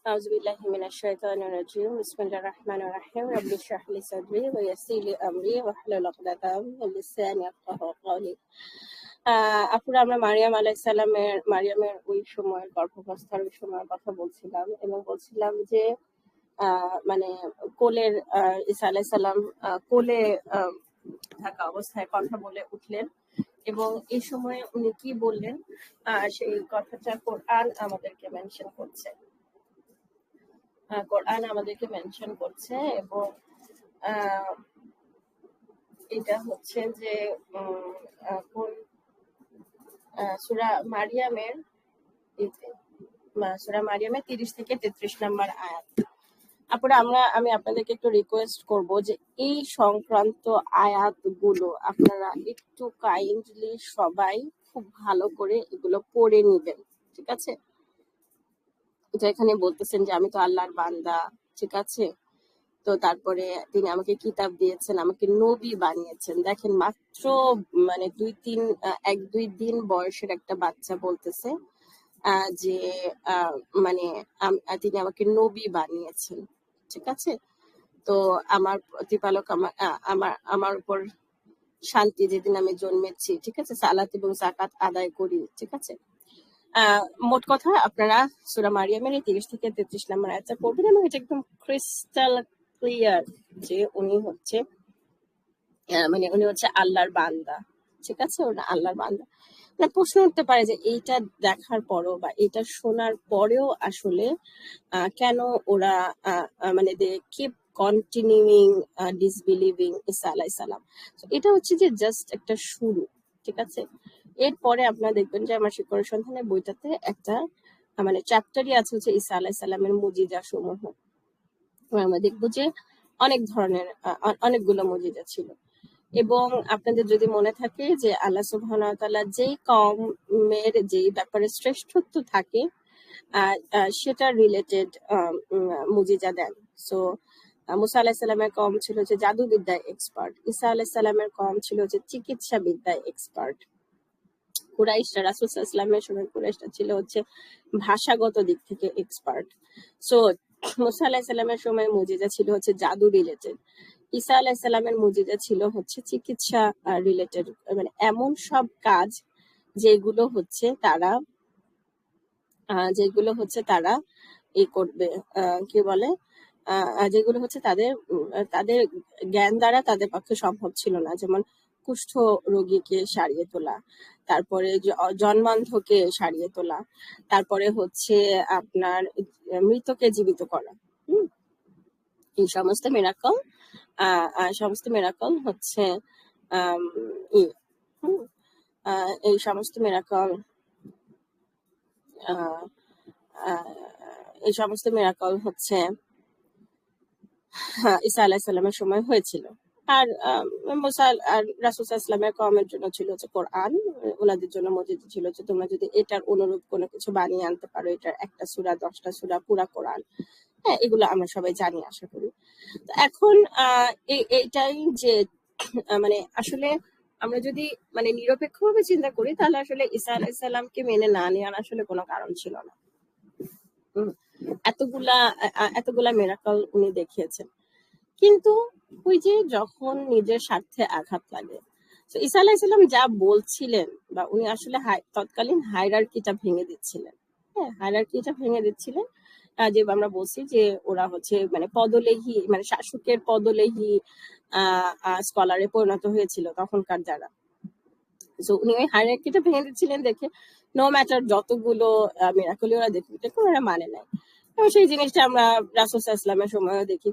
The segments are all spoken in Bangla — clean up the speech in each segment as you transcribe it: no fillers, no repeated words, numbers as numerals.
أعوذ بالله من الشيطان الرجيم بسم الله الرحمن الرحيم رب اشرح لي صدري ويسر لي أمري واحلل عقدة من لساني يفقهوا قولي। আপুরা আমরা মারিয়ামের ওই সময়ের গর্ভাবস্থার ওই সময়ের কথা বলছিলাম এবং বলছিলাম যে মানে কোলের ঈসা আলাইহিস সালাম কোলে থাকা অবস্থায় কথা বলে উঠলেন এবং এই সময়ে উনি কি বললেন সেই কথাটা কোরআন আমাদেরকে মেনশন করছে। কোরআন আমাদেরকে মেনশন করছে এবং এটা হচ্ছে যে কোন সূরা মারিয়ামের 30 থেকে 33 নম্বর আয়াত। আপুরা আমি আপনাদেরকে একটু রিকোয়েস্ট করব যে এই সংক্রান্ত আয়াতগুলো আপনারা একটু কাইন্ডলি সবাই খুব ভালো করে এগুলো পড়ে নিবেন, ঠিক আছে? এটা এখানে বলতেছেন যে আমি তো আল্লাহর বান্দা, ঠিক আছে? তো তারপরে তিনি আমাকে কিতাব দিয়েছেন, আমাকে নবী বানিয়েছেন। দেখেন মাত্র মানে 1-2 দিন বয়সের একটা বাচ্চা বলতেছে যে মানে তিনি আমাকে নবী বানিয়েছেন, ঠিক আছে? তো আমার প্রতিপালক আমার উপর শান্তি, যেদিন আমি জন্মেছি, ঠিক আছে, সালাত এবং যাকাত আদায় করি, ঠিক আছে? মোট কথা আপনারা সূরা মারিয়ামের 30 থেকে 33 নম্বর আয়াতটা পড়বেন এবং এটা একদম ক্রিস্টাল ক্লিয়ার যে উনি হচ্ছে আল্লাহর বান্দা, ঠিক আছে? ওরা আল্লাহর বান্দা। প্রশ্ন উঠতে পারে যে এইটা দেখার পরও বা এটা শোনার পরেও আসলে কেন ওরা মানে দে কিপ কন্টিনিউইং ডিসবিলিভিং ঈসা আলাইহিস সালাম। এটা হচ্ছে যে জাস্ট একটা শুরু, ঠিক আছে? এরপরে আপনারা দেখবেন যে আমার শিকড়ের সন্ধানের বইটাতে একটা মানে চ্যাপ্টারই আছে হচ্ছে ঈসা আলাইহিস সালামের মুজিজা সমূহ। আমরা দেখবো যে অনেক ধরনের অনেকগুলো মুজিজা ছিল এবং আপনাদের যদি মনে থাকে যে আল্লাহ সুবহানাহু ওয়া তাআলা যেই কওমের যেই ব্যাপারে শ্রেষ্ঠত্ব থাকে সেটা রিলেটেড মুজিজা দেন। সো মুসা আলাইহিস সালামের কওম ছিল যে জাদুবিদ্যায় এক্সপার্ট, ঈসা আলাইহিস সালামের কওম ছিল যে চিকিৎসা বিদ্যায় এক্সপার্ট, কুরাইশরা রাসূল সাল্লাল্লাহু আলাইহি ওয়াসাল্লামের সময় কুরাইশরা ছিল হচ্ছে ভাষাগত দিক থেকে এক্সপার্ট। সো মুসা আলাইহিস সালামের সময় মুজিজা ছিল হচ্ছে জাদু রিলেটেড, ঈসা আলাইহিস সালামের মুজিজা ছিল হচ্ছে চিকিৎসা রিলেটেড, মানে এমন সব কাজ যেগুলো হচ্ছে তারা করবে, কি বলে, যেগুলো হচ্ছে তাদের জ্ঞান দ্বারা তাদের পক্ষে সম্ভব ছিল না, যেমন কুষ্ঠ রোগীকে সারিয়ে তোলা, তারপরে জন্মান্ধকে সারিয়ে তোলা, তারপরে হচ্ছে আপনার মৃতকে জীবিত করা। এই সমস্ত মিরাকল হচ্ছে এই সমস্ত মিরাকল হচ্ছে ঈসা আলাইহিস সালামের সময় হয়েছিল। আর মুসা আর রাসূল সাল্লাল্লাহু আলাইহি ওয়াসাল্লামের কওমের জন্য ছিল হচ্ছে কোরআন, ওনাদের জন্য মুজিজা ছিল যে তোমরা যদি এটার অনুরূপ কোনো কিছু বানিয়ে আনতে পারো, এটার 1টা সূরা 10টা সূরা পুরা কোরআন, হ্যাঁ, এগুলো আমরা সবাই জানি আশা করি। তো এখন এইটাই যে মানে আসলে আমরা যদি মানে নিরপেক্ষভাবে চিন্তা করি তাহলে আসলে ঈসা আলাইহিস সালামকে মেনে না নেওয়ার আসলে কোনো কারণ ছিল না। এতগুলা মিরাকল উনি দেখিয়েছেন, কিন্তু ওই যে যখন নিজের স্বার্থে আঘাত লাগে, তো ঈসা আলাইহিস সালাম যা বলছিলেন বা উনি আসলে তৎকালীন হায়ারার্কিটা ভেঙে দিচ্ছিলেন, হ্যাঁ, হায়ারার্কিটা ভেঙে দিচ্ছিলেন। যে আমরা বলছি যে ওরা হচ্ছে মানে পদলেহী, মানে শাসকের পদলেহী স্কলারে পরিণত হয়েছিল তখনকার যারা। তো উনি ওই হায়ারার্কিটা ভেঙে দিচ্ছিলেন দেখে নো ম্যাটার যতগুলো মিরাকল ওরা দেখতে ওরা মানে নাই। এবং সেই জিনিসটা আমরা রাসূল সাল্লাল্লাহু আলাইহি ওয়াসাল্লামের সময়ও দেখি,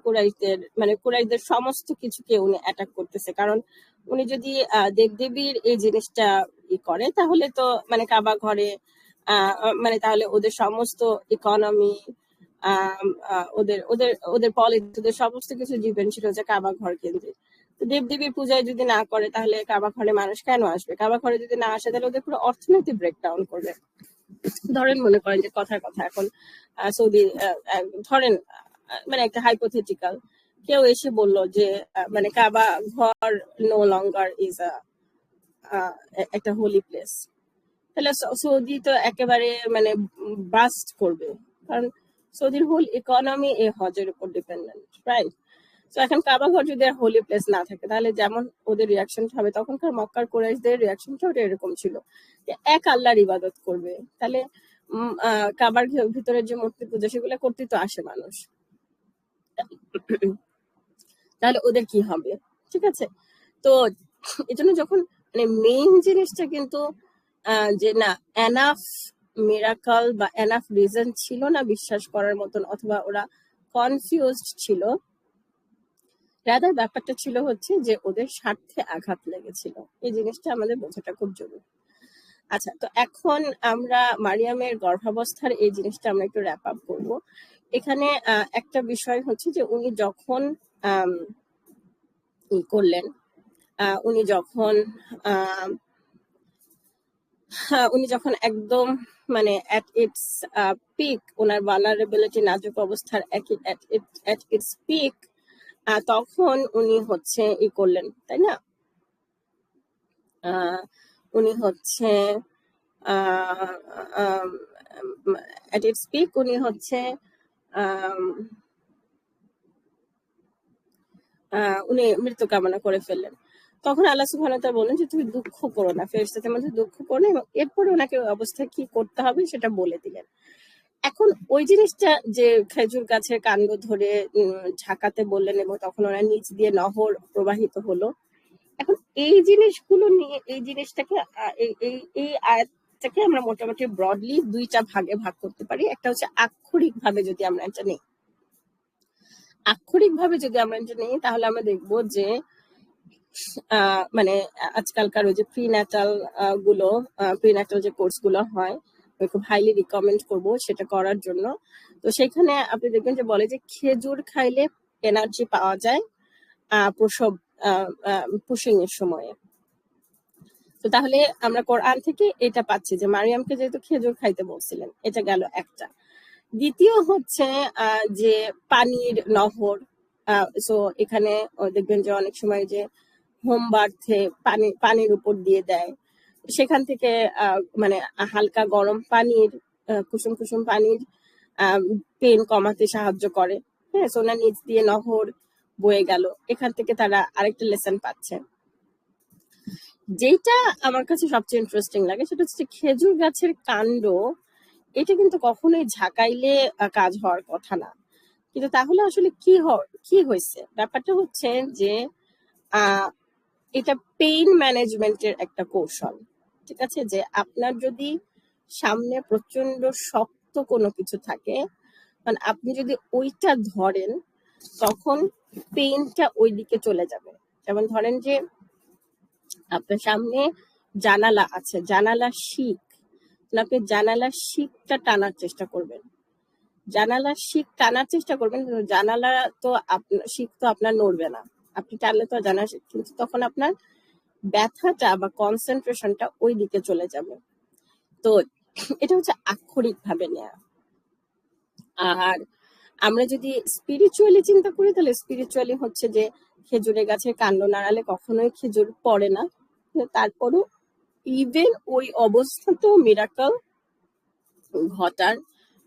কুরাইশদের সমস্ত কিছুকে উনি অ্যাটাক করতেছে। কারণ উনি যদি দেবদেবীর এই জিনিসটা করে তাহলে তো মানে কাবা ঘরে মানে তাহলে ওদের সমস্ত ইকোনমি, ওদের পলিটিক্স, ওদের সমস্ত কিছু ডিপেন্ড ছিল যে কাবা ঘর কেন্দ্রিক। দেবদেবীর পূজায় যদি না করে তাহলে কাবা ঘরে মানুষ কেন আসবে? কাবা ঘরে যদি না আসে তাহলে ওদের পুরো অর্থনীতি ব্রেকডাউন করবে। ধরেন মনে করেন যে কথার কথা এখন সৌদি ধরেন মানে একটা হাইপোথেটিক্যাল কেউ এসে বলল যে মানে কাবা ঘর নো লঙ্গার ইজ একটা হোলি প্লেস, তাহলে সৌদি তো একেবারে মানে বাস্ট করবে। কারণ সৌদির হোল ইকোনমি এই হজের উপর ডিপেন্ডেন্ট, রাইট? তো এখন কাবা ঘর যদি আর হোলি প্লেস না থাকে, তাহলে যেমন ওদের রিয়াকশন হবে, তখনকার মক্কার কুরাইশদের রিয়াকশনটা ওটা এরকম ছিল যে এক আল্লাহর ইবাদত করবে, তাহলে কাবার ভিতরে যে মূর্তি পূজা সেগুলো করতে তো আসে মানুষ, তাহলে ওদের কি হবে? ঠিক আছে, তো এই জন্য যখন মানে মেইন জিনিসটা কিন্তু যে না এনাফ মিরাকল বা এনাফ রিজন ছিল না বিশ্বাস করার মতন, অথবা ওরা কনফিউজড ছিল, রাদার ব্যাপারটা ছিল হচ্ছে যে ওদের স্বার্থে আঘাত লেগেছিল। এই জিনিসটা আমাদের বোঝাটা খুব জরুরি। আচ্ছা, তো এখন আমরা মারিয়ামের গর্ভাবস্থার এই জিনিসটা আমরা একটু র্যাপ আপ করবো। এখানে একটা বিষয় হচ্ছে যে উনি যখন ই করলেন, উনি যখন একদম মানে অ্যাট ইটস পিক, ওনার ভালনারেবিলিটি নাজুক অবস্থার অ্যাট ইটস পিক, তখন উনি হচ্ছে ই করলেন, তাই না? উনি হচ্ছে অ্যাট ইটস পিক উনি হচ্ছে উনি মৃত্যু কামনা করে ফেললেন। তখন আল্লাহ সুবহানাহু ওয়া তাআলা বললেন যে তুমি দুঃখ করো না, ফেরেশতাদের মধ্যে দুঃখ করো না, এবং এরপরে ওনাকে অবস্থায় কি করতে হবে সেটা বলে দিলেন। এখন ওই জিনিসটা যে খেজুর গাছের কাণ্ড ধরে ঝাঁকাতে বললেন, এবং তখন ওরা নিচ দিয়ে নহর প্রবাহিত হলো। এখন এই জিনিসগুলো নিয়ে এই জিনিসটাকে এই আয়াতটাকে আমরা মোটামুটি ব্রডলি দুইটা ভাগে ভাগ করতে পারি। একটা হচ্ছে আক্ষরিক ভাবে যদি আমরা এটা নিই, তাহলে আমরা দেখবো যে মানে আজকালকার ওই যে প্রিন্যাটাল যে কোর্স গুলো হয়, আমি খুব হাইলি রিকমেন্ড করবো সেটা করার জন্য। তো সেখানে আপনি দেখবেন যে বলে যে খেজুর খাইলে এনার্জি পাওয়া যায় প্রসব পুশিং এর সময়ে। তো তাহলে আমরা কোরআন থেকে এটা পাচ্ছি যে মারিয়ামকে যেহেতু খেজুর খাইতে বলছিলেন, এটা গেল একটা। দ্বিতীয় হচ্ছে যে পানির নহর, সো এখানে দেখবেন যে অনেক সময় যে হোম বার্থে পানির উপর দিয়ে দেয়, সেখান থেকে মানে হালকা গরম পানির কুসুম কুসুম পানির পেন কমাতে সাহায্য করে। হ্যাঁ, সোনার নিচ দিয়ে নহর বয়ে গেল, এখান থেকে তারা আরেকটা লেসন পাচ্ছে। যেটা আমার কাছে সবচেয়ে ইন্টারেস্টিং লাগে সেটা হচ্ছে খেজুর গাছের কাণ্ড, এটা কিন্তু কখনোই ঝাঁকাইলে কাজ হওয়ার কথা না। কিন্তু তাহলে আসলে কি হয়েছে? ব্যাপারটা হচ্ছে যে এটা পেইন ম্যানেজমেন্টের একটা কৌশল। ঠিক আছে, যে আপনার যদি সামনে প্রচন্ড শক্ত কোনো কিছু থাকে, মানে আপনি যদি ওইটা ধরেন, তখন পেইনটা ওই দিকে চলে যাবে। যেমন ধরেন যে আপনার সামনে জানালা আছে, জানালার শিক, আপনি জানালার শিকটা টানার চেষ্টা করবেন, কিন্তু জানালা তো আপনার শিক তো আপনার নড়বে না, আপনি টানলে তো জানালা শিক, কিন্তু তখন আপনার ব্যথাটা বা কনসেন্ট্রেশনটা ওই দিকে চলে যাবে। তো এটা হচ্ছে আক্ষরিক ভাবে নেয়া। আর আমরা যদি স্পিরিচুয়ালি চিন্তা করি, তাহলে স্পিরিচুয়ালি হচ্ছে যে খেজুরের গাছের কাণ্ড নাড়ালে কখনোই খেজুর পড়ে না, তারপরও ইভেন ওই অবস্থাতেও মিরাকল ঘটার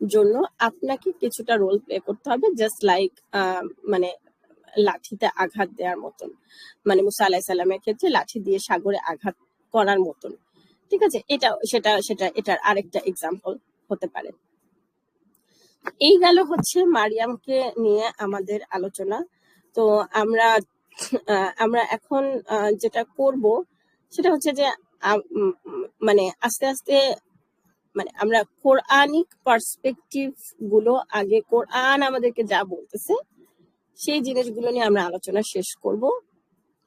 জন্য আপনাকে কিছুটা রোল প্লে করতে হবে, জাস্ট লাইক মানে লাঠিতে আঘাত দেওয়ার মতন, মানে মুসা আলাইহিস সালামের ক্ষেত্রে লাঠি দিয়ে সাগরে আঘাত করার মতন। ঠিক আছে, এটার আরেকটা এক্সাম্পল হতে পারে। এই গেল হচ্ছে মারিয়ামকে নিয়ে আমাদের আলোচনা। তো আমরা এখন যেটা করব সেটা হচ্ছে যে মানে আস্তে আস্তে মানে আমরা কোরআনিক পার্সপেক্টিভ গুলো, আগে কোরআন আমাদেরকে যা বলতেছে সেই জিনিসগুলো নিয়ে আমরা আলোচনা শেষ করব।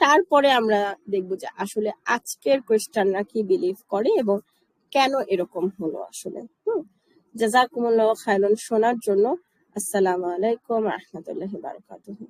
তারপরে আমরা দেখব যে আসলে আজকের কোয়েশ্চেনরা কি বিলিভ করে এবং কেন এরকম হলো আসলে। জাযাকুমুল্লাহু খায়রান শোনার জন্য। আসসালামু আলাইকুম ওয়া রাহমাতুল্লাহি ওয়া বারাকাতুহু।